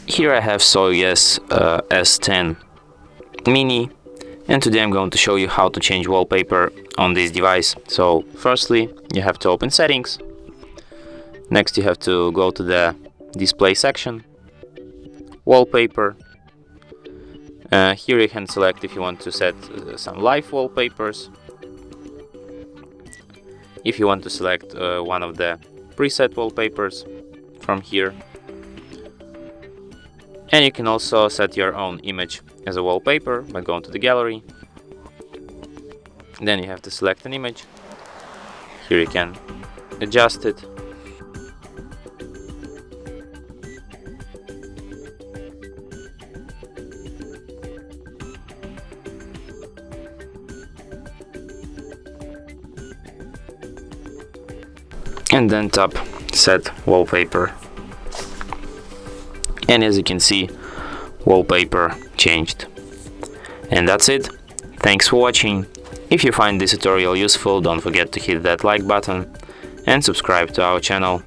Here I have SOYES S10 mini, and today I'm going to show you how to change wallpaper on this device. So firstly you have to open settings, next you have to go to the display section, wallpaper. Here you can select if you want to set some live wallpapers, if you want to select one of the preset wallpapers from here. And you can also set your own image as a wallpaper by going to the gallery. Then you have to select an image. Here you can adjust it. And then tap Set Wallpaper. And as you can see, wallpaper changed. And that's it. Thanks for watching. If you find this tutorial useful, don't forget to hit that like button and subscribe to our channel.